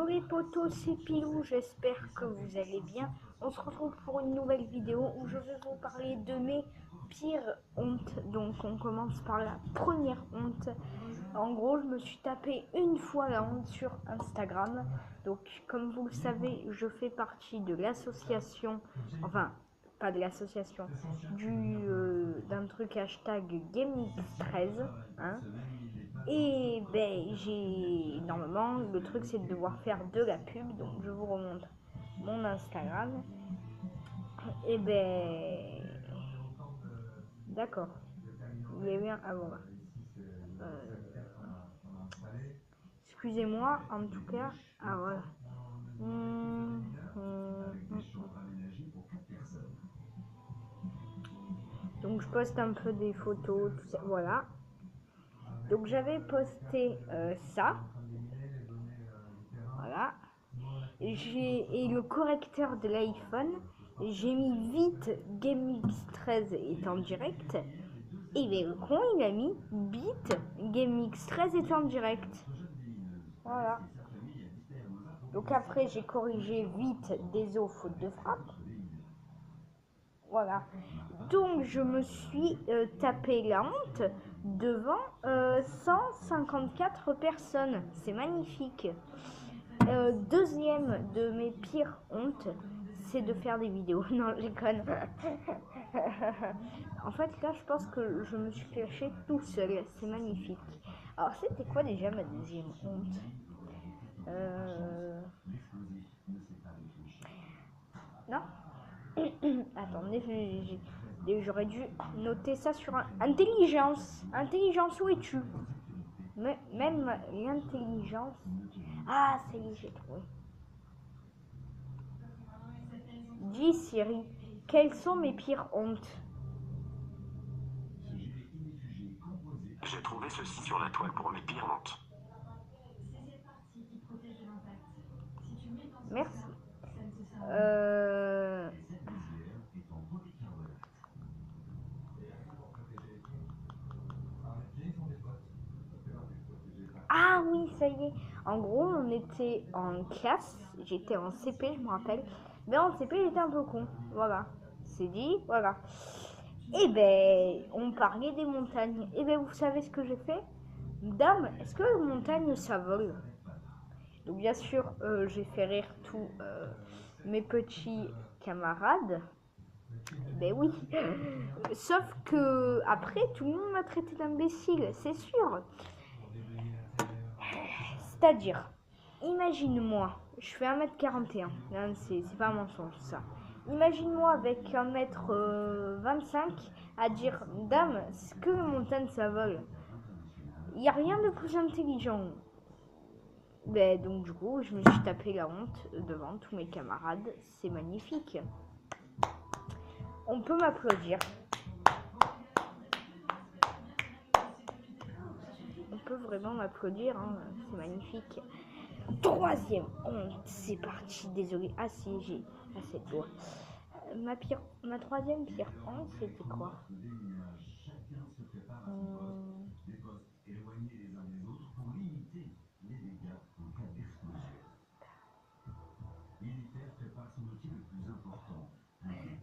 Hello les potos, c'est Pilou, j'espère que vous allez bien. On se retrouve pour une nouvelle vidéo où je vais vous parler de mes pires hontes. Donc on commence par la première honte. En gros, je me suis tapé une fois la honte sur Instagram. Donc comme vous le savez, je fais partie de l'association, enfin pas de l'association, d'un truc hashtag GameX13, hein. Et ben normalement le truc c'est de devoir faire de la pub, donc je vous remonte mon Instagram. Et ben d'accord, il y a eu un avant là. Excusez-moi en tout cas. Ah voilà. Donc je poste un peu des photos, tout ça, voilà. Donc j'avais posté ça, voilà. Et le correcteur de l'iPhone, j'ai mis vite GameX13 est en direct. Et bien le con, il a mis bit GameX13 est en direct. Voilà. Donc après, j'ai corrigé vite des faute de frappe. Voilà. Donc je me suis tapé la honte devant 154 personnes. C'est magnifique. Deuxième de mes pires hontes, c'est de faire des vidéos. Non, je déconne. En fait, là, je pense que je me suis caché tout seul. C'est magnifique. Alors, c'était quoi déjà ma deuxième honte? Non. Attendez, j'aurais dû noter ça sur intelligence. Intelligence, où es-tu? Même l'intelligence. Ah, ça y est, j'ai trouvé. Dis Siri, quelles sont mes pires hontes? J'ai trouvé ceci sur la toile pour mes pires hontes. Merci. Ah oui, ça y est. En gros, on était en classe. J'étais en CP, je me rappelle. Mais en CP, j'étais un peu con. Voilà. C'est dit, voilà. Et ben, on parlait des montagnes. Et ben, vous savez ce que j'ai fait? Dame, est-ce que les montagnes, ça vole? Donc, bien sûr, j'ai fait rire tous mes petits camarades. Ben oui. Sauf que après, tout le monde m'a traité d'imbécile, c'est sûr. C'est-à-dire, imagine-moi, je fais 1m41, c'est pas un mensonge ça. Imagine-moi avec 1m25 à dire, dame, est-ce que les montagnes ça vole? Il n'y a rien de plus intelligent. Ben, donc du coup, je me suis tapé la honte devant tous mes camarades. C'est magnifique. On peut m'applaudir. On peut vraiment m'applaudir, hein. C'est magnifique. Troisième honte, c'est parti, désolé. Ah si, j'ai assez de doigts. Ma troisième pire honte, c'était quoi?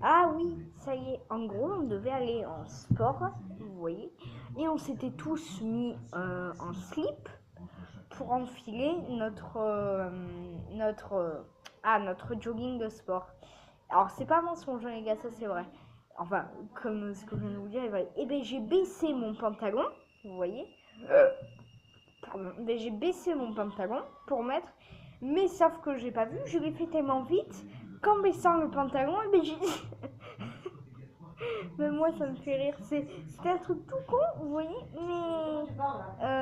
Ah oui, ça y est. En gros, on devait aller en sport, vous voyez, et on s'était tous mis en slip pour enfiler notre jogging de sport. Alors c'est pas mensonge les gars, ça c'est vrai. Enfin, comme ce que je viens de vous dire, et ben j'ai baissé mon pantalon, vous voyez. Pardon, ben, j'ai baissé mon pantalon pour mettre, mais sauf que j'ai pas vu, je l'ai fait tellement vite qu'en baissant le pantalon, et ben j'ai mais moi ça me fait rire, c'était un truc tout con, vous voyez, mais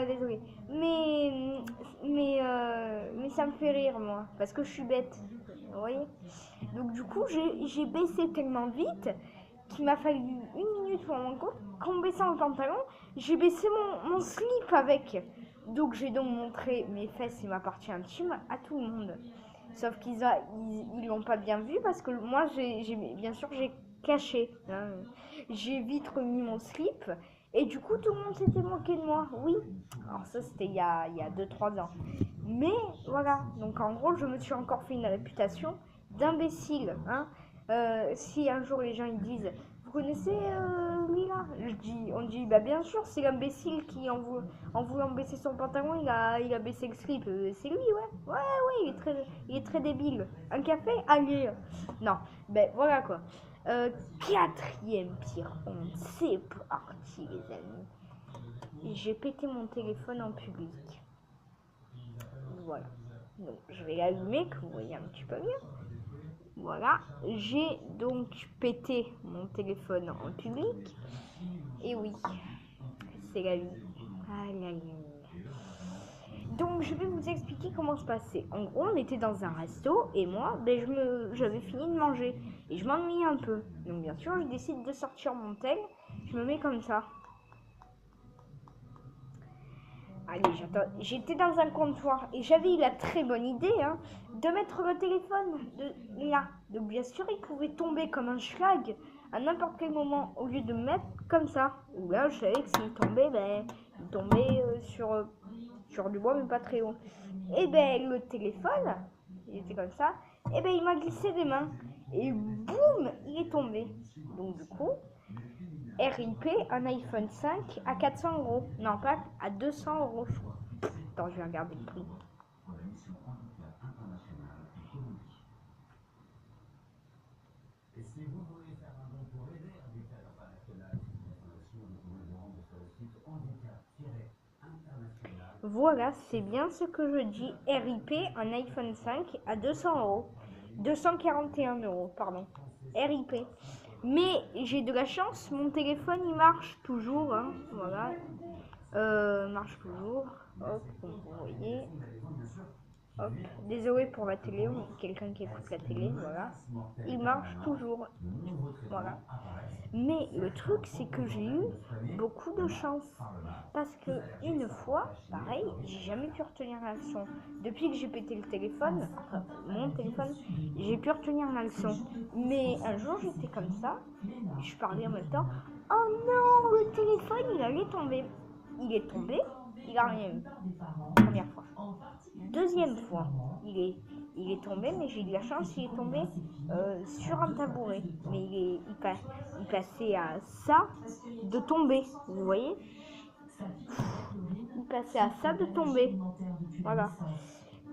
désolé, mais ça me fait rire moi, parce que je suis bête, vous voyez. Donc du coup j'ai baissé tellement vite qu'il m'a fallu 1 minute pour mon compte. Qu'en baissant le pantalon, j'ai baissé mon slip avec. Donc j'ai donc montré mes fesses et ma partie intime à tout le monde. Sauf qu'ils l'ont pas bien vu parce que moi bien sûr j'ai caché, hein. J'ai vite remis mon slip et du coup tout le monde s'était moqué de moi. Oui. Alors ça c'était il y a 2-3 ans. Mais voilà, donc en gros, je me suis encore fait une réputation d'imbécile. Hein. Si un jour les gens ils disent, vous connaissez lui là, on dit, bah bien sûr, c'est l'imbécile qui en voulant baisser son pantalon, il a baissé le slip. C'est lui, ouais, il est très débile. Un café, allez. Non, ben voilà quoi. Quatrième pire honte, c'est parti les amis. J'ai pété mon téléphone en public. Voilà. Donc je vais l'allumer que vous voyez un petit peu mieux. Voilà. J'ai donc pété mon téléphone en public. Et oui, c'est la vie. Aïe, aïe, aïe. Donc je vais vous expliquer comment se passait. En gros, on était dans un resto et moi, j'avais fini de manger et je m'ennuyais un peu. Donc bien sûr, je décide de sortir mon tel. Je me mets comme ça. Allez, j'étais dans un comptoir et j'avais eu la très bonne idée de mettre le téléphone là. Donc bien sûr, il pouvait tomber comme un schlag à n'importe quel moment au lieu de me mettre comme ça. Ou là, je savais que s'il tombait, il tombait sur du bois, mais pas très haut. Et le téléphone, il était comme ça, et il m'a glissé des mains. Et boum, il est tombé. Donc du coup, RIP, un iPhone 5 à 400 €. Non, pas à 200 €, je crois. Attends, je vais regarder le prix. Voilà, c'est bien ce que je dis. RIP, un iPhone 5 à 200 €. 241 €, pardon. RIP. Mais j'ai de la chance, mon téléphone il marche toujours. Hein, voilà. Marche toujours. Hop, comme vous voyez. Hop. Désolé pour la télé, quelqu'un qui écoute la télé, voilà. Il marche toujours. Voilà. Mais le truc, c'est que j'ai eu beaucoup de chance. Parce que une fois, pareil, j'ai jamais pu retenir la leçon. Depuis que j'ai pété le téléphone, enfin mon téléphone, j'ai pu retenir la leçon. Mais un jour, j'étais comme ça, je parlais en même temps. Oh non, le téléphone, il allait tomber. Il est tombé, il a rien eu. Première fois. Deuxième fois, il est tombé, mais j'ai eu de la chance, il est tombé sur un tabouret. Mais il passait à ça de tomber, vous voyez. Il passait à ça de tomber. Voilà.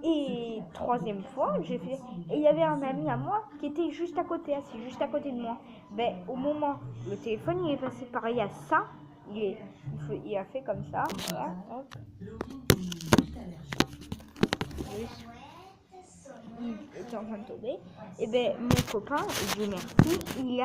Et troisième fois, j'ai fait. Et il y avait un ami à moi qui était juste à côté, assis juste à côté de moi. Au moment, le téléphone, il est passé pareil à ça. Il a fait comme ça. Voilà. Hop. Il était en train de tomber. Et mon copain, Dieu merci, il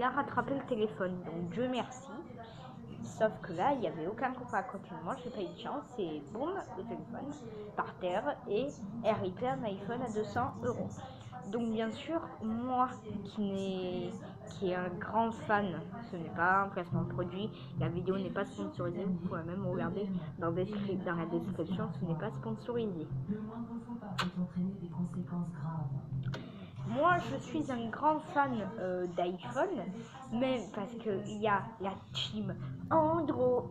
a rattrapé le téléphone. Donc Dieu merci. Sauf que là, il n'y avait aucun copain à côté de moi, j'ai pas eu de chance, et boum, le téléphone par terre et RIP un iPhone à 200 €. Donc bien sûr, moi qui est un grand fan, ce n'est pas un placement de produit, la vidéo n'est pas sponsorisée, vous pouvez même regarder dans la description, ce n'est pas sponsorisé. Moi, je suis un grand fan d'iPhone, même parce qu'il y a la team Android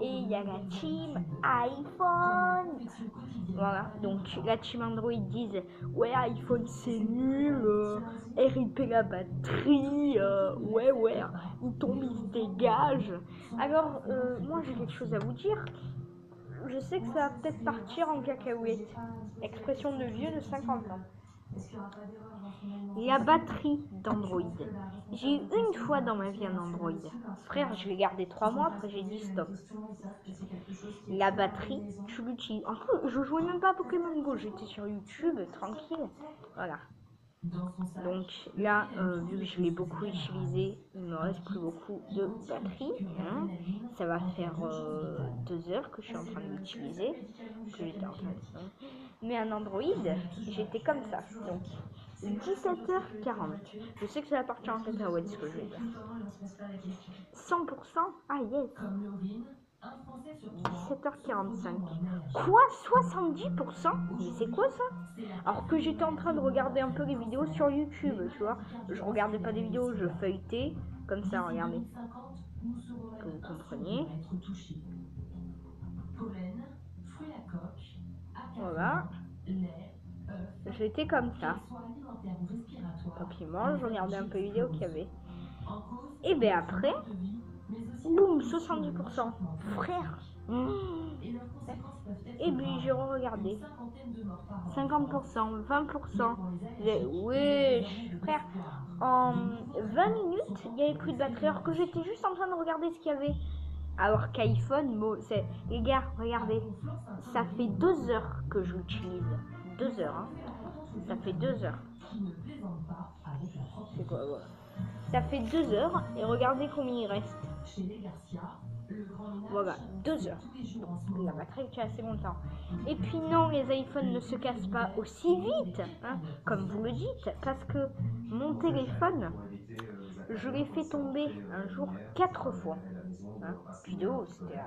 et il y a la team iPhone. Voilà, donc la team Android disent ouais, iPhone c'est nul, RIP la batterie, ouais, il tombe, il se dégage. Alors, moi j'ai quelque chose à vous dire. Je sais que ça va peut-être partir en cacahuète. Expression de vieux de 50 ans. La batterie d'Android. J'ai eu une fois dans ma vie un Android. Frère, je l'ai gardé 3 mois, après j'ai dit stop. La batterie, tu l'utilises. En plus, je jouais même pas à Pokémon Go, j'étais sur YouTube, tranquille. Voilà. Donc là, vu que je l'ai beaucoup utilisé, il me reste plus beaucoup de batterie. Hein. Ça va faire 2 heures que je suis en train de l'utiliser. Mais un Android, j'étais comme ça. Donc 17h40. Je sais que ça va partir en cacahuète ce que je vais dire. 100%. Ah yes. 17h45. Quoi? 70%? Mais c'est quoi ça? Alors que j'étais en train de regarder un peu les vidéos sur YouTube, tu vois. Je regardais pas des vidéos, je feuilletais. Comme ça, regardez. Que vous compreniez. Voilà. J'étais comme ça. Tranquillement, je regardais un peu les vidéos qu'il y avait. Et bien après, boum, 70%. Frère. Et puis j'ai regardé. 50%, 20%. Oui, frère. En 20 minutes, il n'y avait plus de batterie. Alors que j'étais juste en train de regarder ce qu'il y avait. Alors qu'iPhone, bon, c'est... Les gars, regardez. Ça fait 2 heures que je l'utilise. 2 heures, hein. Ça fait 2 heures. C'est quoi, ouais. Ça fait 2 heures et regardez combien il reste. Voilà, 2 heures. La batterie tient assez longtemps. Et puis non, les iPhones ne se cassent pas aussi vite, hein, comme vous le dites, parce que mon téléphone, je l'ai fait tomber un jour 4 fois. Hein. Puis de haut, c'était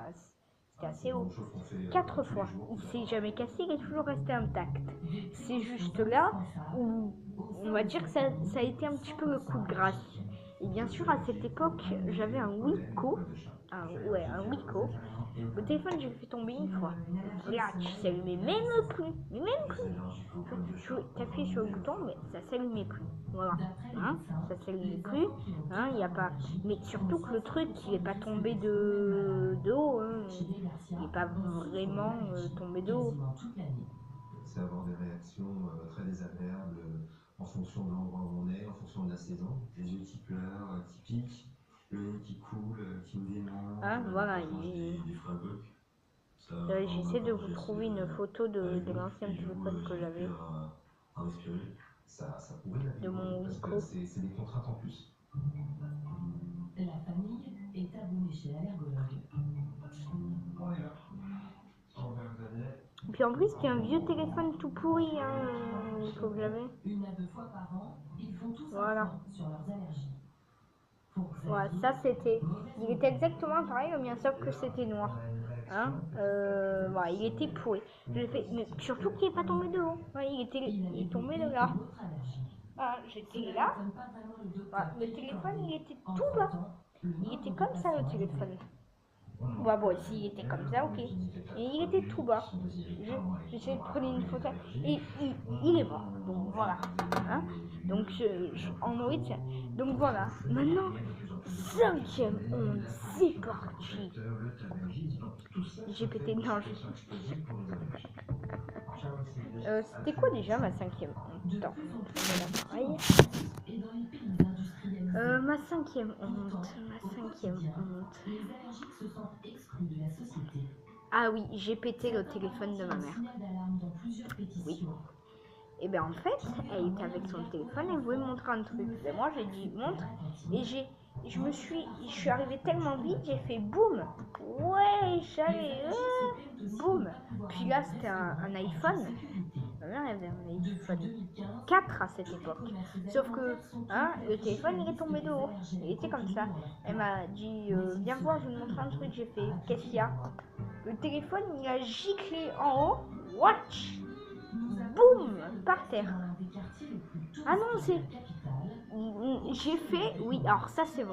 assez haut. 4 fois. Il s'est jamais cassé, il est toujours resté intact. C'est juste là où on va dire que ça a été un petit peu le coup de grâce. Et bien sûr, à cette époque, j'avais un Wiko. Un Wiko. Le téléphone, j'ai fait tomber une fois. Là, tu s'allumait même plus. Mais même plus. T'appuies sur le bouton, mais ça s'allumait plus. Voilà. Hein, ça s'allumait plus. Hein, y a pas... Mais surtout que le truc, il n'est pas tombé de haut. Hein. Il n'est pas vraiment tombé de haut. C'est avoir des réactions très désagréables en fonction de l'endroit où on est, en fonction de la saison. Les yeux qui pleurent, qui piquent, le nez qui coule, qui me démange. Ah, voilà. Des fringues. J'essaie de vous trouver une photo de l'ancien téléphone que j'avais. De mon Wiko. C'est des contraintes en plus. La famille est abonnée chez l'allergologue. Puis en plus, c'était un vieux téléphone tout pourri, hein, que j'avais. 1 à 2 fois par an, ils font tous voilà. un point sur leurs allergies. Voilà, ça c'était. Il était exactement pareil, le mien, sauf que c'était noir. Hein, voilà, il était pourri. Je l'ai fait, mais surtout qu'il n'est pas tombé de haut. Ouais, il est tombé de là. Voilà, j'étais là. Voilà, le téléphone, il était tout bas. Il était comme ça, le téléphone. Bah bon, s'il était comme ça, ok. Et il était tout bas. J'essaie de prendre une photo. Et il est mort. Donc voilà. Hein, donc Android. Donc voilà. Maintenant, 5e onde. C'est parti. J'ai pété une hanche. C'était quoi déjà ma 5e onde? Attends. Ma 5e honte. Ah oui, j'ai pété le téléphone de ma mère. Oui. Et bien en fait, elle était avec son téléphone, elle voulait me montrer un truc. Et moi j'ai dit montre. Et je suis arrivée tellement vite, j'ai fait boum. Ouais, j'allais boum. Puis là c'était un iPhone. Ma mère avait un iPhone 4 à cette époque. Sauf que hein, le téléphone il est tombé de haut. Il était comme ça. Elle m'a dit viens voir, je vais te montrer un truc. J'ai fait qu'est-ce qu'il y a? Le téléphone il a giclé en haut. Watch. Boum, par terre. Ah non, c'est... J'ai fait... Oui, alors ça c'est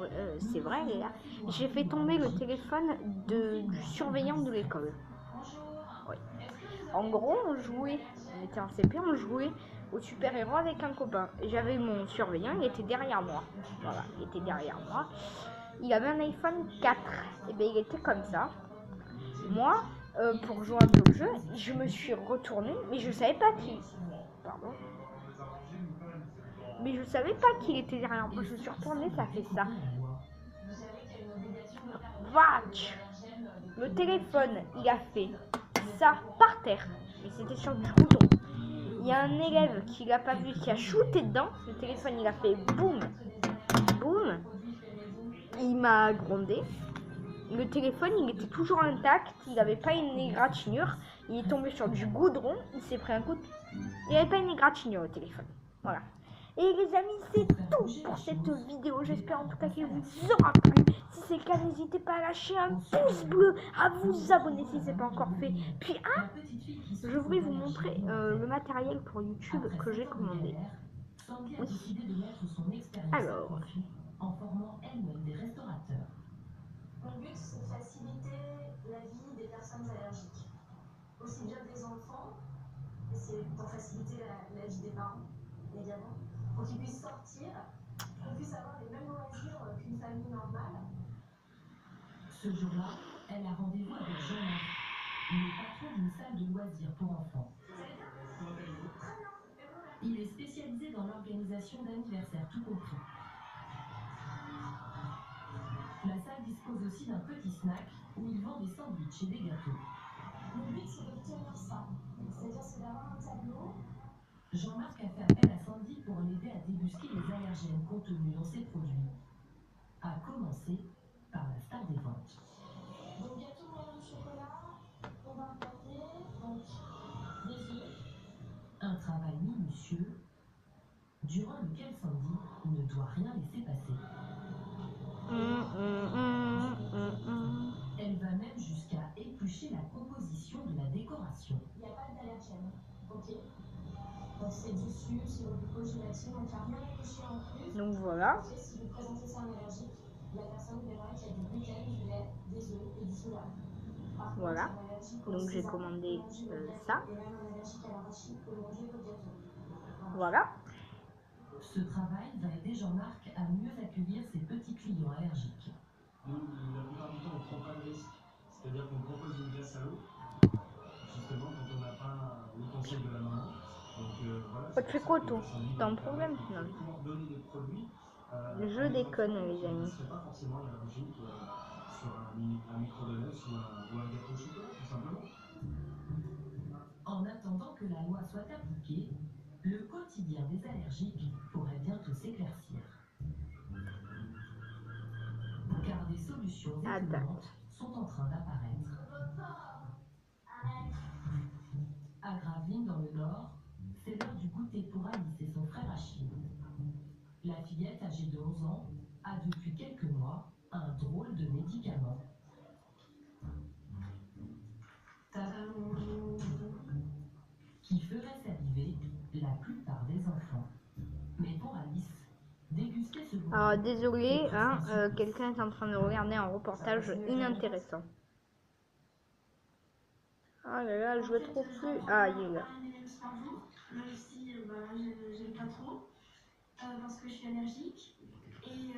vrai les gars. J'ai fait tomber le téléphone du surveillant de l'école. Oui. En gros, on était en CP, on jouait au super-héros avec un copain. J'avais mon surveillant, il était derrière moi. Voilà, il était derrière moi. Il avait un iPhone 4. Et bien il était comme ça. Moi... pour jouer un peu au jeu, je me suis retournée, mais je savais pas qui. Pardon. Mais je savais pas qu'il était derrière moi. Je me suis retournée, ça fait ça. Watch. Le téléphone, il a fait ça par terre. Mais c'était sur du bouton. Il y a un élève qui l'a pas vu, qui a shooté dedans. Le téléphone, il a fait boum. Boum. Il m'a grondé. Le téléphone, il était toujours intact, il n'avait pas une égratignure, il est tombé sur du goudron, il s'est pris un coup de... Il n'avait pas une égratignure, le téléphone. Voilà. Et les amis, c'est tout pour cette vidéo. J'espère en tout cas qu'elle vous aura plu. Si c'est le cas, n'hésitez pas à lâcher un pouce bleu, à vous abonner si ce n'est pas encore fait. Puis, je voulais vous montrer le matériel pour YouTube que j'ai commandé. Oui. Alors, en formant elle-même des restaurateurs. Mon but, c'est de faciliter la vie des personnes allergiques, aussi bien des enfants, et c'est pour faciliter la vie des parents également, pour qu'ils puissent sortir, qu'on puisse avoir les mêmes loisirs qu'une famille normale. Ce jour-là, elle a rendez-vous avec Jean-Marc, le patron d'une salle de loisirs pour enfants. Il est spécialisé dans l'organisation d'anniversaires tout compris. La salle dispose aussi d'un petit snack où il vend des sandwichs et des gâteaux. Le but, c'est d'obtenir ça. C'est-à-dire, c'est d'avoir un tableau. Jean-Marc a fait appel à Sandy pour l'aider à débusquer les allergènes contenus dans ses produits. À commencer par la star des ventes. Donc, gâteau moyen de chocolat, on va importer, donc des œufs. Un travail minutieux, durant lequel Sandy ne doit rien laisser passer. Elle va même jusqu'à éplucher la composition de la décoration. Il n'y a pas d'allergène, ok? Donc c'est du sucre, c'est du glucogélatine, donc il n'y a rien à cocher en plus. donc voilà. Ok, si vous présentez ça à un allergique, la personne verra qu'il y a du gluten, du lait, des œufs et du soda. Voilà. Donc j'ai commandé ça. Et même un allergique à l'arachide peut manger votre gâteau. Voilà. Ce travail va aider Jean-Marc à mieux accueillir ses petits clients allergiques. Nous, la plupart du temps, on ne prend pas de risque. C'est-à-dire qu'on propose une glace à l'eau, justement quand on n'a pas le conseil de la maman. Donc voilà. Tu fais quoi toi? T'as un problème? Non. Je déconne les amis. Ne serait pas forcément allergique sur un micro-donuts ou un gâteau au chocolat, tout simplement. En attendant que la loi soit appliquée, le quotidien des allergiques pourrait bientôt s'éclaircir. Car des solutions étonnantes sont en train d'apparaître. À Gravelines, dans le Nord, c'est l'heure du goûter pour Alice et son frère Achille. La fillette, âgée de 11 ans, a depuis quelques mois un drôle de médicament. Qui ferait saliver la plupart des enfants. Mais pour Alice, déguster ce goût. Alors désolé, hein, quelqu'un est en train de regarder un reportage inintéressant. Ah là là, je le trouve plus. Ah, il est là. Moi aussi, j'aime pas trop parce que je suis allergique et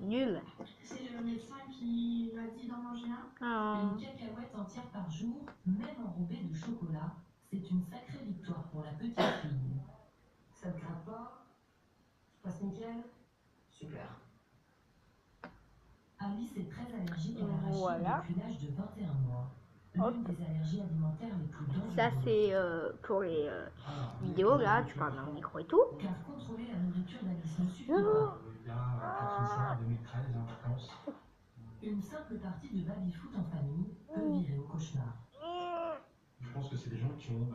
Nul. c'est le médecin qui m'a dit d'en manger un. Une cacahuète entière par jour, même enrobée de chocolat, c'est une sacrée victoire pour la petite fille. Ça te gratte pas? Ça passe nickel? Super. Alice est très allergique à l'arachide Voilà. depuis l'âge de 21 mois. Hop. L'une des allergies alimentaires les plus dangereuses. Ça c'est pour les vidéos là, tu parles dans le micro et tout. Car contrôler la nourriture d'Alice ne suffit Oh. pas. Il y a Catherine Sarah 2013 en vacances. Une simple partie de baby-foot en famille peut virer au cauchemar. Je pense que c'est des gens qui ont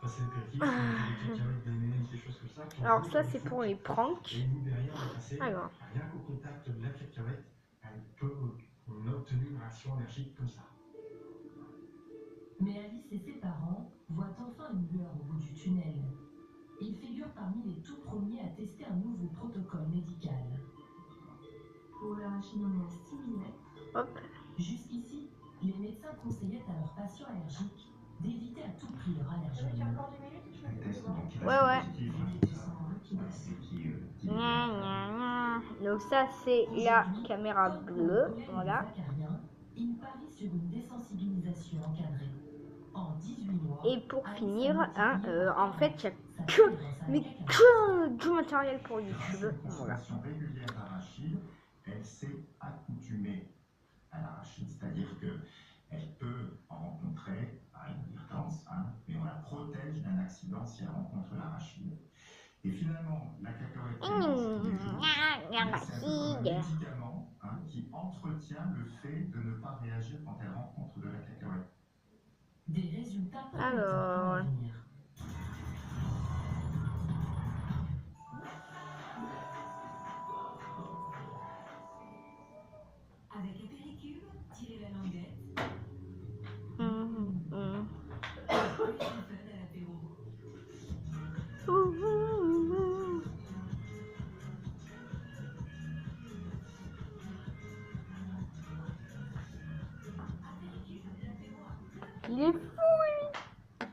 passé les périphéries, qui ont mangé des cacahuètes, des M&M's, des choses comme ça. qui ont Alors joué ça dans le c'est foot. pour les pranks. Et nous, derrière, on est passé, Alors. rien qu'au contact de la cacahuète, on a obtenu une réaction allergique comme ça. Mais Alice et ses parents voient enfin une lueur au bout du tunnel. Ils figurent parmi les tout premiers à tester un nouveau protocole médical. Pour l'arachide, on est à 6 mm. Hop. Jusqu'ici, les médecins conseillaient à leurs patients allergiques d'éviter à tout prix leur allergie. Encore 2 minutes? Le test donc, il Ouais, reste ouais. positif, Gna, gna, gna. Donc ça c'est la caméra bleue, voilà. Il parie sur une désensibilisation encadrée. En 18 mois. Et pour finir, hein, en fait il n'y a que du matériel pour YouTube. Voilà. Consommation régulière d'arachide, elle s'est accoutumée à l'arachide, c'est-à-dire qu'elle peut en rencontrer à inadvertance, hein, mais on la protège d'un accident si elle rencontre l'arachide. Et finalement, la cacahuète, c'est un médicament qui entretient le fait de ne pas réagir quand elle rencontre de la cacahuète. Des résultats Alors. Il est fou, lui.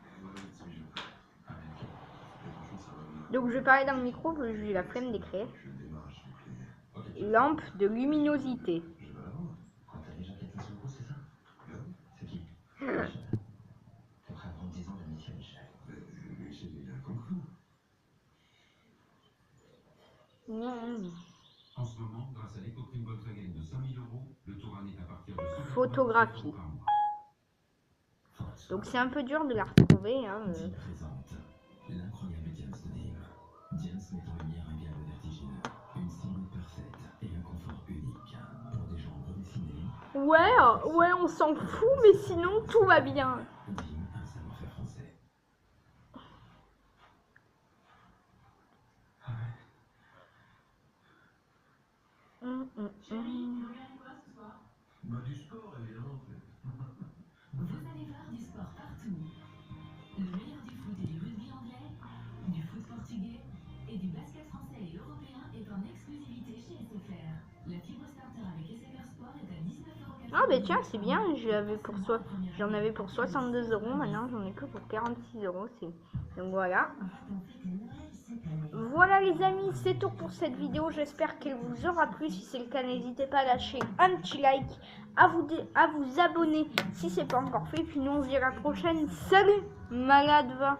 Donc je vais parler dans le micro, que j'ai la flemme d'écrire. Lampe de luminosité. Je veux la vendre. Quand t'as déjà 400 euros, c'est ça? C'est qui? T'es prêt à prendre 10 ans d'amitié, Michel? Michel, il a un kung fu. En ce moment, grâce à l'éco-prime Volkswagen de 5 000 euros, le Touran est à partir de 180 Photographie. € par mois. Donc c'est un peu dur de la retrouver. Hein, Diane présente l'incroyable Diane de Nîmes. Diane met en lumière un galop vertigineux, une silhouette parfaite et un confort unique. Pour des gens redessinés, Ouais, on s'en fout, mais sinon tout va bien. Dim, un savoir-faire français. Bah, du sport, évidemment. Vous allez voir du sport partout. Le meilleur du foot et du rugby anglais, du foot portugais et du basket français et européen est en exclusivité chez SFR. La fibre starter avec SFR Sport est à 19,90 €. Ah bah tiens, c'est bien, j'en avais pour 62 €, maintenant j'en ai que pour 46 €. Donc voilà. Voilà les amis, c'est tout pour cette vidéo, j'espère qu'elle vous aura plu. Si c'est le cas, n'hésitez pas à lâcher un petit like, à vous abonner si c'est pas encore fait. Puis nous on se dit à la prochaine, salut malade va.